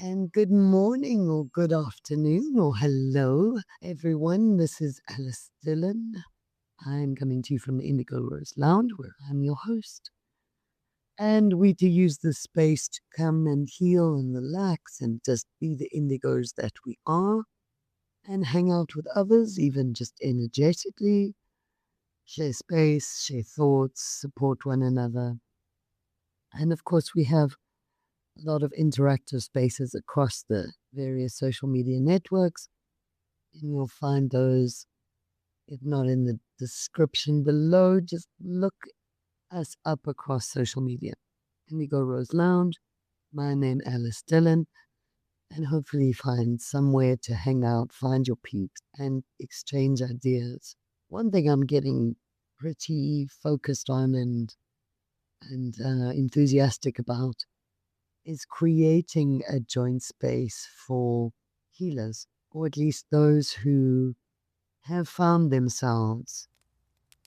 And good morning or good afternoon or hello, everyone. This is Alyce Dylan. I'm coming to you from the Indigo Rose Lounge, where I'm your host. And we do use this space to come and heal and relax and just be the indigos that we are and hang out with others, even just energetically, share space, share thoughts, support one another. And of course, we have a lot of interactive spaces across the various social media networks. And you'll find those, if not in the description below, just look us up across social media. Indigo Rose Lounge, my name Alyce Dylan, and hopefully find somewhere to hang out, find your peeps, and exchange ideas. One thing I'm getting pretty focused on and enthusiastic about is creating a joint space for healers, or at least those who have found themselves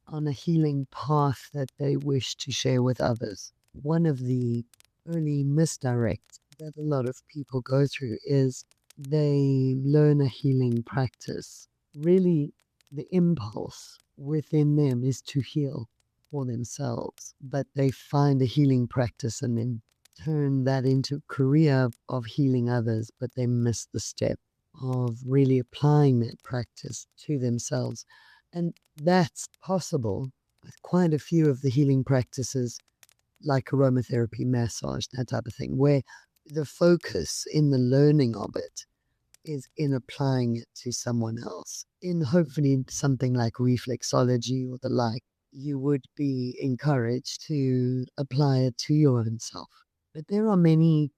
on a healing path that they wish to share with others. One of the early misdirects that a lot of people go through is they learn a healing practice. Really, the impulse within them is to heal for themselves, but they find a healing practice and then turn that into a career of healing others, but they miss the step of really applying that practice to themselves. And that's possible with quite a few of the healing practices like aromatherapy, massage, that type of thing, where the focus in the learning of it is in applying it to someone else. In hopefully something like reflexology or the like, you would be encouraged to apply it to your own self. But there are many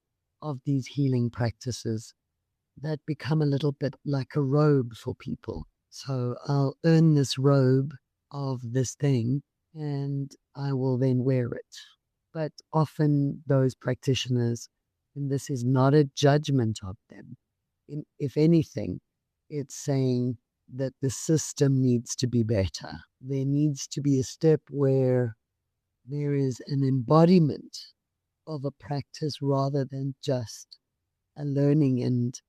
of these healing practices that become a little bit like a robe for people. So I'll earn this robe of this thing and I will then wear it. But often those practitioners, and this is not a judgment of them, if anything, it's saying that the system needs to be better. There needs to be a step where there is an embodiment of a practice rather than just a learning and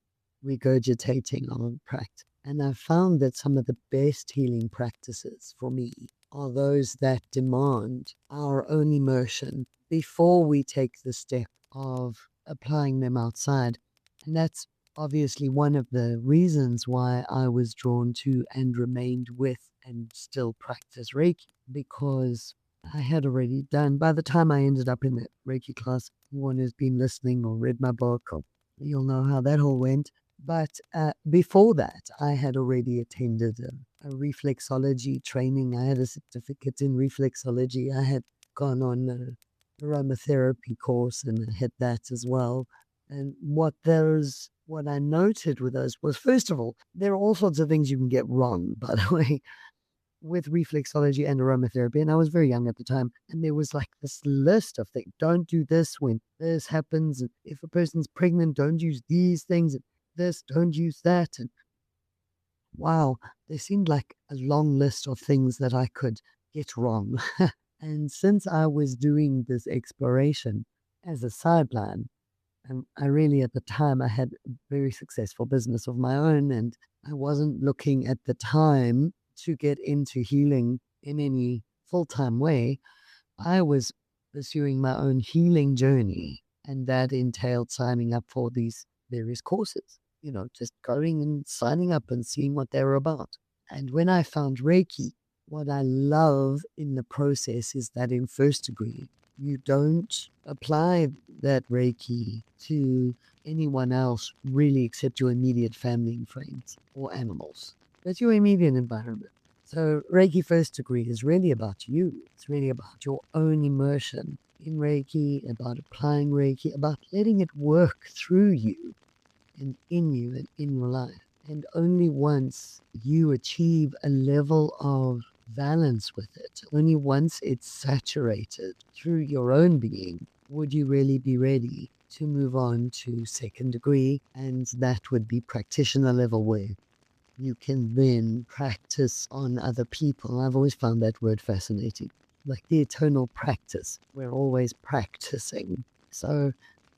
regurgitating of a practice. And I found that some of the best healing practices for me are those that demand our own immersion before we take the step of applying them outside. And that's obviously one of the reasons why I was drawn to and remained with and still practice Reiki, because I had already done, by the time I ended up in that Reiki class, anyone who's been listening or read my book, you'll know how that all went. But before that, I had already attended a reflexology training. I had a certificate in reflexology. I had gone on an aromatherapy course and had that as well. And what I noted with those was, first of all, there are all sorts of things you can get wrong, by the way, with reflexology and aromatherapy. And I was very young at the time. And there was like this list of things. Don't do this when this happens. And if a person's pregnant, don't use these things. And this, don't use that. And wow, there seemed like a long list of things that I could get wrong. And since I was doing this exploration as a sideline, and I really, at the time, I had a very successful business of my own, and I wasn't looking at the time to get into healing in any full-time way. I was pursuing my own healing journey, and that entailed signing up for these various courses, just going and signing up and seeing what they were about. And when I found Reiki, what I love in the process is that in first degree, you don't apply that Reiki to anyone else really except your immediate family and friends or animals. That's your immediate environment. So Reiki first degree is really about you. It's really about your own immersion in Reiki, about applying Reiki, about letting it work through you and in you and in your life. And only once you achieve a level of balance with it, only once it's saturated through your own being, would you really be ready to move on to second degree. And that would be practitioner level, where you can then practice on other people. I've always found that word fascinating, like the eternal practice. We're always practicing. So,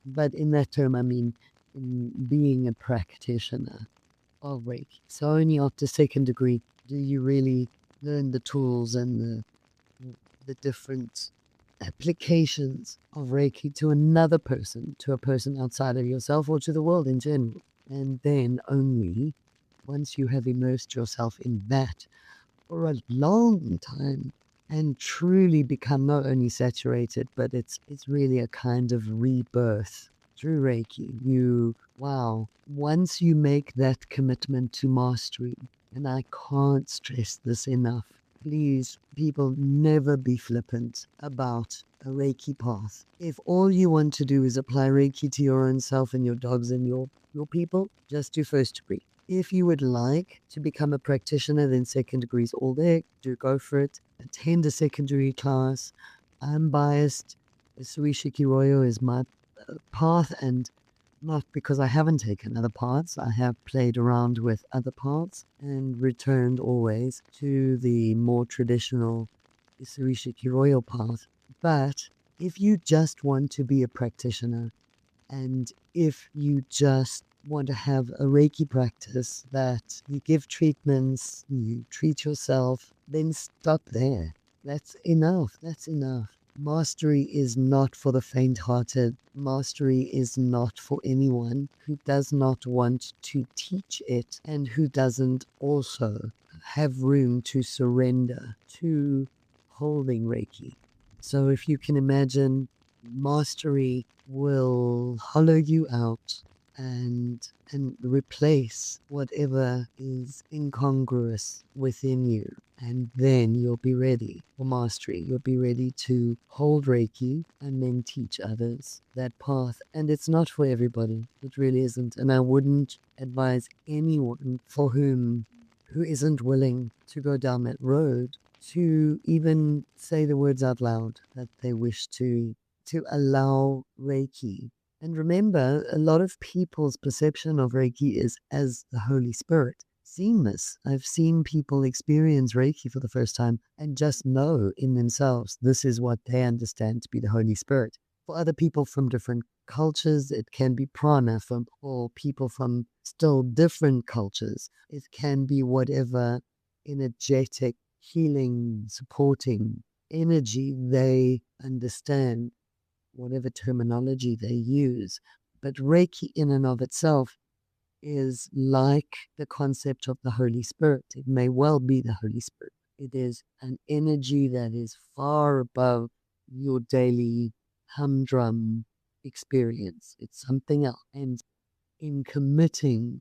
but in that term, I mean, in being a practitioner of Reiki. So only after second degree do you really learn the tools and the different applications of Reiki to another person, to a person outside of yourself or to the world in general. And then only once you have immersed yourself in that for a long time and truly become not only saturated, but it's really a kind of rebirth through Reiki. Once you make that commitment to mastery, and I can't stress this enough, please, people, never be flippant about a Reiki path. If all you want to do is apply Reiki to your own self and your dogs and your people, just do first degree. If you would like to become a practitioner, then second degree is all there. Do go for it. Attend a secondary class. I'm biased. Suishiki Royo is my path, and not because I haven't taken other paths. I have played around with other paths and returned always to the more traditional Suishiki Royo path. But if you just want to be a practitioner, and if you just want to have a Reiki practice that you give treatments, you treat yourself, then stop there. That's enough. That's enough. Mastery is not for the faint-hearted. Mastery is not for anyone who does not want to teach it and who doesn't also have room to surrender to holding Reiki. So if you can imagine, mastery will hollow you out and replace whatever is incongruous within you. And then you'll be ready for mastery. You'll be ready to hold Reiki and then teach others that path. And it's not for everybody. It really isn't. And I wouldn't advise anyone who isn't willing to go down that road to even say the words out loud that they wish to allow Reiki. And remember, a lot of people's perception of Reiki is as the Holy Spirit. Seen this. I've seen people experience Reiki for the first time and just know in themselves this is what they understand to be the Holy Spirit. For other people from different cultures, it can be prana, or people from still different cultures. It can be whatever energetic, healing, supporting energy they understand, whatever terminology they use. But Reiki in and of itself is like the concept of the Holy Spirit. It may well be the Holy Spirit. It is an energy that is far above your daily humdrum experience. It's something else. And in committing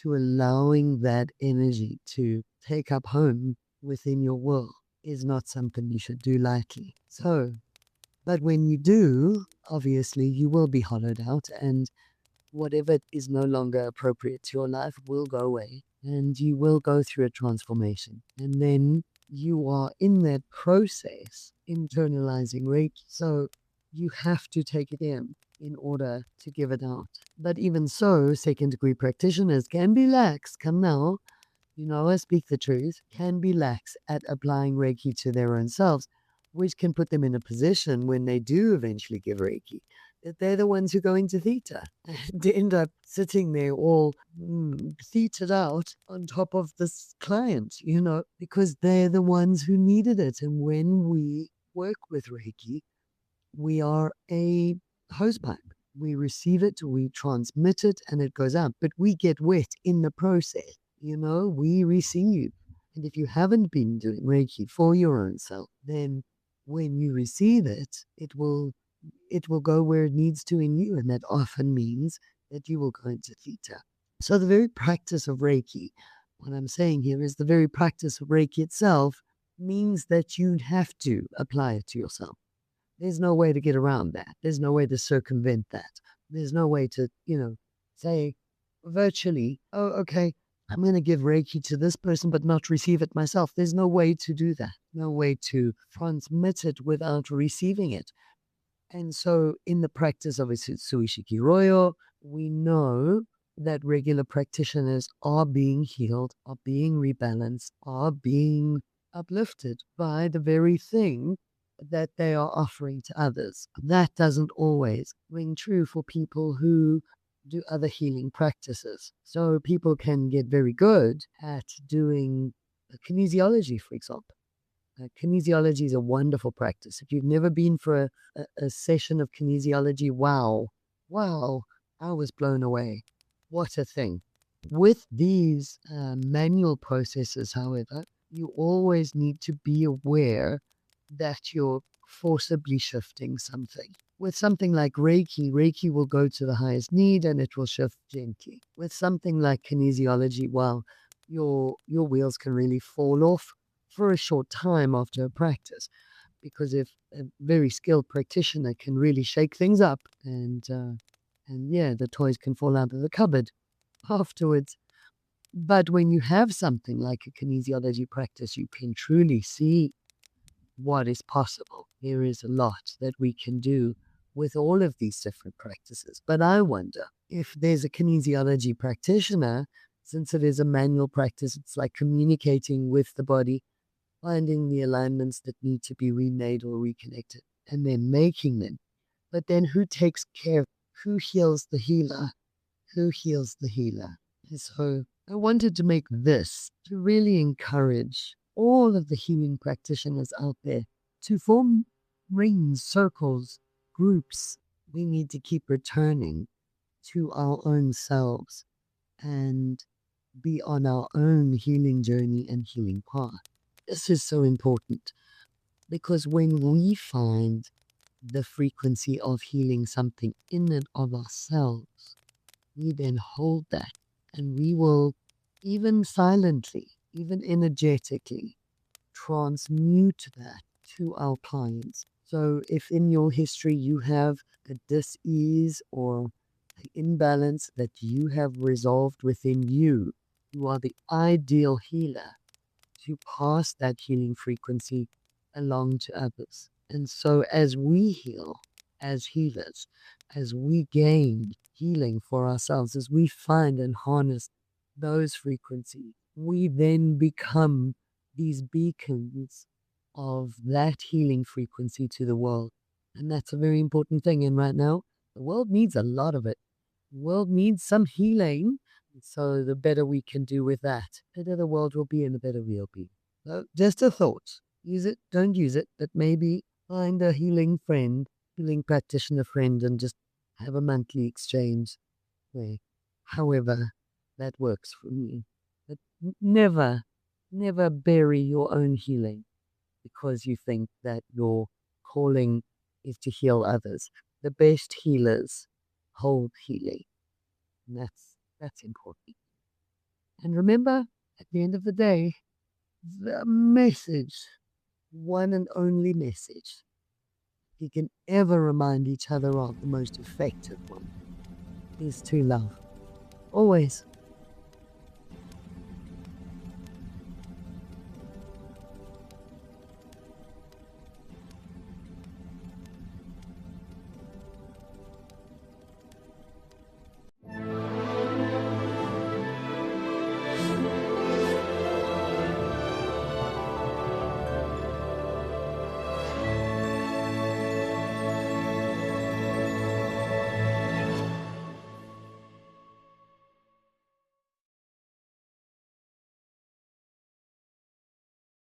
to allowing that energy to take up home within your world is not something you should do lightly. But when you do, obviously you will be hollowed out, and whatever is no longer appropriate to your life will go away, and you will go through a transformation. And then you are in that process internalizing Reiki. So you have to take it in order to give it out. But even so, second degree practitioners can be lax. Come now, I speak the truth, can be lax at applying Reiki to their own selves, which can put them in a position when they do eventually give Reiki, that they're the ones who go into theta and end up sitting there all thetaed out on top of this client, because they're the ones who needed it. And when we work with Reiki, we are a hosepipe. We receive it, we transmit it, and it goes out. But we get wet in the process. We receive. And if you haven't been doing Reiki for your own self, then when you receive it, it will go where it needs to in you. And that often means that you will go into theta. So the very practice of Reiki, what I'm saying here is the very practice of Reiki itself means that you have to apply it to yourself. There's no way to get around that. There's no way to circumvent that. There's no way to, say virtually, oh, okay, I'm going to give Reiki to this person, but not receive it myself. There's no way to do that. No way to transmit it without receiving it. And so in the practice of Suishiki Royo, we know that regular practitioners are being healed, are being rebalanced, are being uplifted by the very thing that they are offering to others. That doesn't always ring true for people who do other healing practices. So people can get very good at doing kinesiology, for example. Kinesiology is a wonderful practice. If you've never been for a session of kinesiology, wow, I was blown away. What a thing. With these manual processes, however, you always need to be aware that you're forcibly shifting something. With something like Reiki, Reiki will go to the highest need and it will shift gently. With something like kinesiology, well, your wheels can really fall off for a short time after a practice, because if a very skilled practitioner can really shake things up, and yeah, the toys can fall out of the cupboard afterwards. But when you have something like a kinesiology practice, you can truly see what is possible. There is a lot that we can do with all of these different practices. But I wonder if there's a kinesiology practitioner, since it is a manual practice, it's like communicating with the body, finding the alignments that need to be remade or reconnected, and then making them. But then who takes care? Who heals the healer? Who heals the healer? And so I wanted to make this to really encourage all of the healing practitioners out there to form rings, circles, groups. We need to keep returning to our own selves and be on our own healing journey and healing path. This is so important because when we find the frequency of healing something in and of ourselves, we then hold that and we will, even silently, even energetically, transmute that to our clients. So if in your history you have a dis-ease or an imbalance that you have resolved within you, you are the ideal healer to pass that healing frequency along to others. And so as we heal as healers, as we gain healing for ourselves, as we find and harness those frequencies, we then become these beacons of that healing frequency to the world. And that's a very important thing. And right now, the world needs a lot of it. The world needs some healing. So the better we can do with that, the better the world will be and the better we'll be. So just a thought. Use it, don't use it, but maybe find a healing friend, healing practitioner friend, and just have a monthly exchange where, however that works for you. But never, never bury your own healing because you think that your calling is to heal others. The best healers hold healing. And that's important. And remember, at the end of the day, the message, one and only message we can ever remind each other of, the most effective one, is to love. Always.